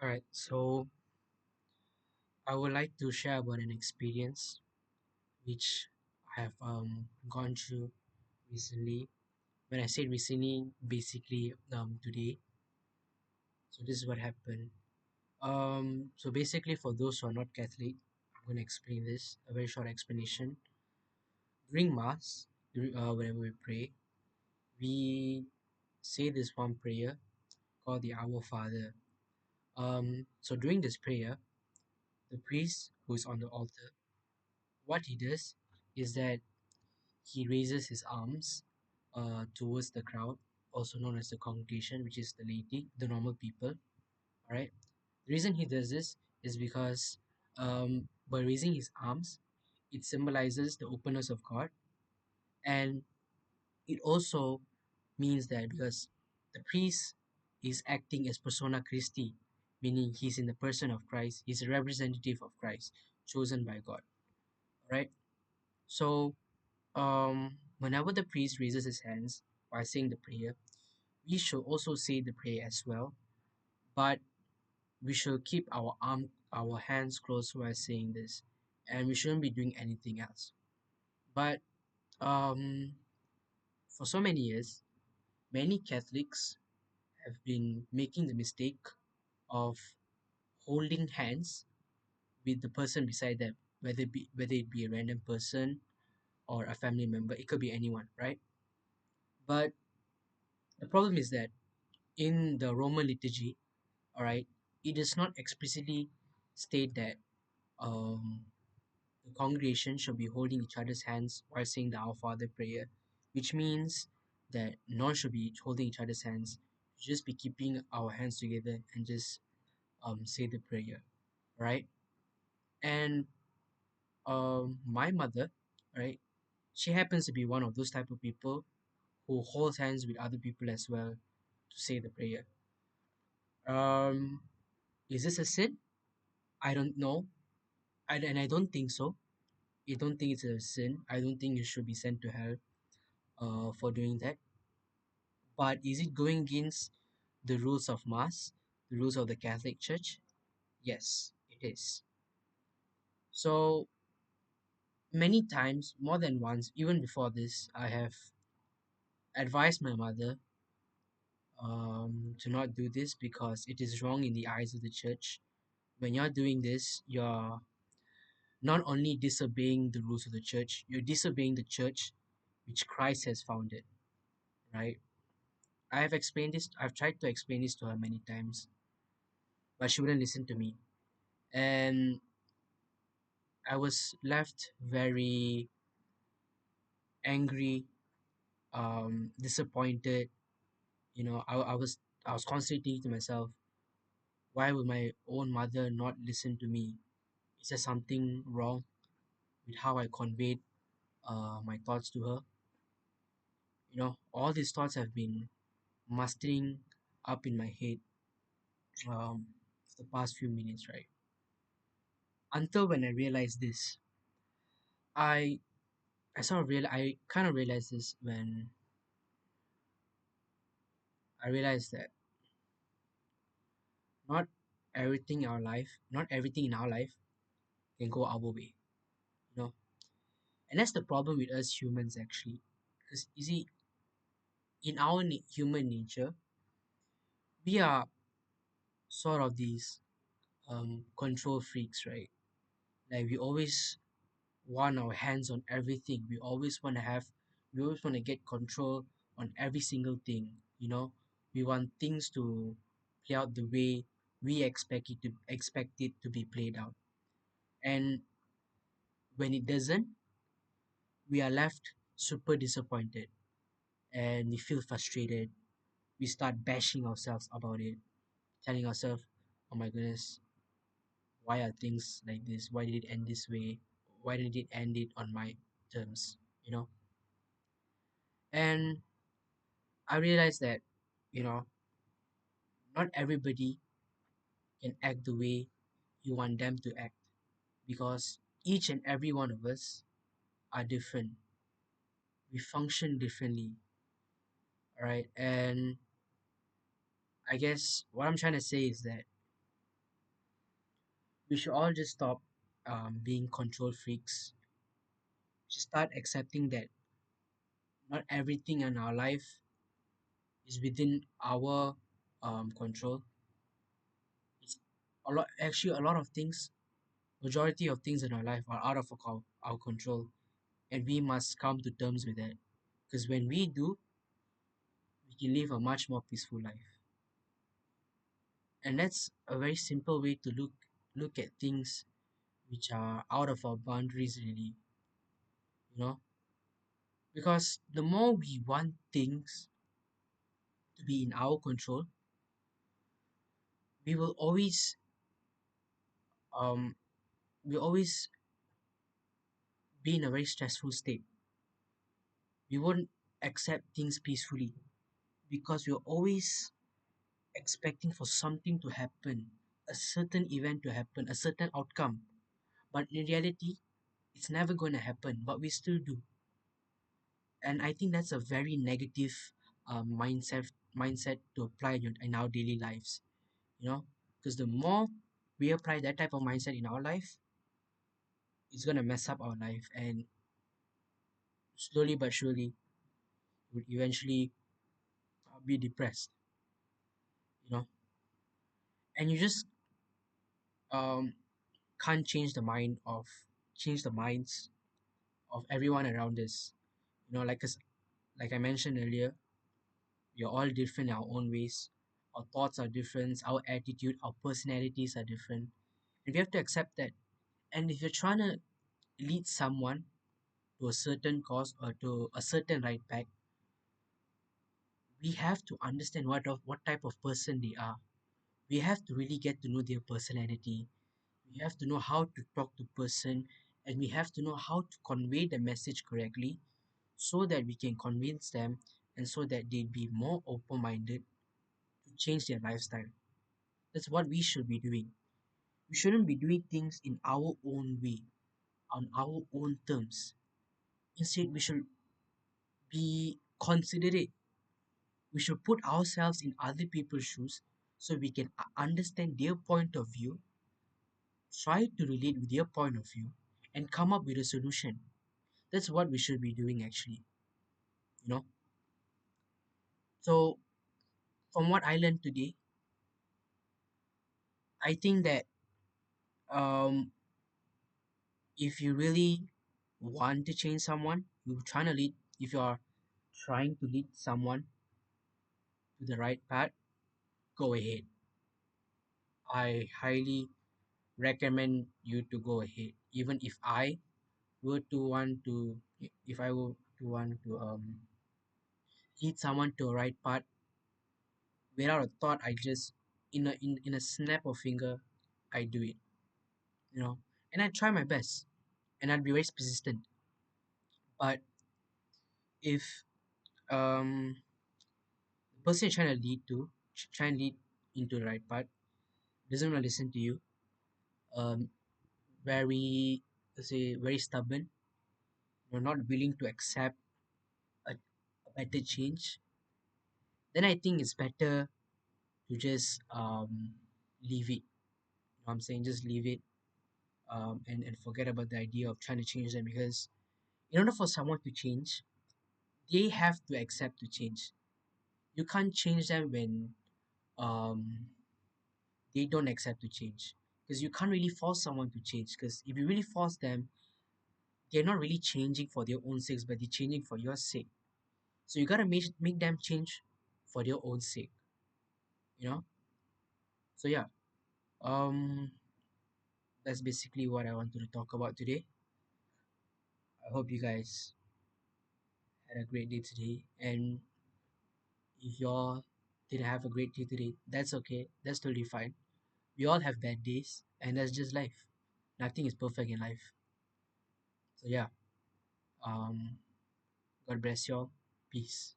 All right, so I would like to share about an experience which I have gone through recently. When I say recently, basically today. So this is what happened. So basically, for those who are not Catholic, I'm going to explain this. A very short explanation. During Mass, whenever we pray, we say this one prayer called the Our Father. So during this prayer, the priest who is on the altar, what he does is that he raises his arms towards the crowd, also known as the congregation, which is the laity, the normal people. All right. The reason he does this is because by raising his arms, it symbolizes the openness of God, and it also means that because the priest is acting as persona Christi, meaning he's in the person of Christ, he's a representative of Christ, chosen by God. All right. So whenever the priest raises his hands while saying the prayer, we should also say the prayer as well, but we should keep our hands closed while saying this, and we shouldn't be doing anything else. But um, for so many years, many Catholics have been making the mistake of holding hands with the person beside them, whether it be a random person or a family member. It could be anyone, right? But the problem is that in the Roman liturgy, all right, it does not explicitly state that um, the congregation should be holding each other's hands while saying the Our Father prayer, which means that none should be holding each other's hands, just be keeping our hands together and just say the prayer, right? And my mother, right, she happens to be one of those type of people who holds hands with other people as well to say the prayer. Um, is this a sin? I don't know. And I don't think so. I don't think it's a sin. I don't think you should be sent to hell for doing that. But is it going against the rules of Mass, the rules of the Catholic Church? Yes, it is. So many times, more than once, even before this, I have advised my mother to not do this because it is wrong in the eyes of the church. When you're doing this, you're not only disobeying the rules of the church, you're disobeying the church which Christ has founded, right? I've tried to explain this to her many times, but she wouldn't listen to me. And I was left very angry, disappointed. I was constantly thinking to myself, why would my own mother not listen to me? Is there something wrong with how I conveyed my thoughts to her? All these thoughts have been mustering up in my head for the past few minutes, right? Until when I realized this, I I kind of realized this when I realized that not not everything in our life can go our way, you know. And that's the problem with us humans actually, because you see, in our human nature, we are sort of these control freaks, right? Like we always want our hands on everything. We always want to get control on every single thing. We want things to play out the way we expect it to be played out. And when it doesn't, we are left super disappointed and we feel frustrated. We start bashing ourselves about it, telling ourselves, oh my goodness, why are things like this? Why did it end this way? Why did it end it on my terms? You know? And I realized that, you know, not everybody can act the way you want them to act because each and every one of us are different. We function differently, all right? And I guess what I'm trying to say is that We should all just stop being control freaks. Just start accepting that not everything in our life is within our control. It's actually, a lot of things, majority of things in our life are out of our control, and we must come to terms with that. Because when we do, we can live a much more peaceful life. And that's a very simple way to look at things which are out of our boundaries, really, you know. Because the more we want things to be in our control, we will always um we always be in a very stressful state. We won't accept things peacefully because we're always expecting for something to happen, a certain event to happen, a certain outcome. But in reality, it's never going to happen, but we still do. And I think that's a very negative mindset to apply in our daily lives, you know, because the more we apply that type of mindset in our life, it's going to mess up our life, and slowly but surely, we'll eventually be depressed, you know. And you just um, can't change the minds of everyone around us, you know, like I mentioned earlier, we're all different in our own ways. Our thoughts are different, our attitude, our personalities are different, and we have to accept that. And if you're trying to lead someone to a certain cause or to a certain right path, we have to understand what type of person they are. We have to really get to know their personality. We have to know how to talk to person, and we have to know how to convey the message correctly so that we can convince them, and so that they'd be more open-minded to change their lifestyle. That's what we should be doing. We shouldn't be doing things in our own way, on our own terms. Instead, we should be considerate. We should put ourselves in other people's shoes so we can understand their point of view, try to relate with their point of view, and come up with a solution. That's what we should be doing, actually, you know. So, from what I learned today, I think that um, if you really want to change someone, if you're trying to lead someone to the right path, go ahead. I highly recommend you to go ahead. Even if I were to want to, if I were to want to lead someone to a right path without a thought, I just in a snap of finger, I do it. You know, and I try my best, and I'll be very persistent. But if the person you're trying to lead to, try and lead into the right path, doesn't want to listen to you, um, very, let's say, very stubborn, you're not willing to accept a better change, then I think it's better to just leave it. You know what I'm saying? Just leave it, and forget about the idea of trying to change them, because in order for someone to change, they have to accept to change. You can't change them when um, they don't accept to change, because you can't really force someone to change, because if you really force them, they're not really changing for their own sakes, but they're changing for your sake. So you gotta make them change for their own sake, you know. So yeah, um that's basically what I wanted to talk about today. I hope you guys had a great day today, and if y'all didn't have a great day today, that's okay, that's totally fine. We all have bad days, and that's just life. Nothing is perfect in life. So yeah, um God bless y'all. Peace.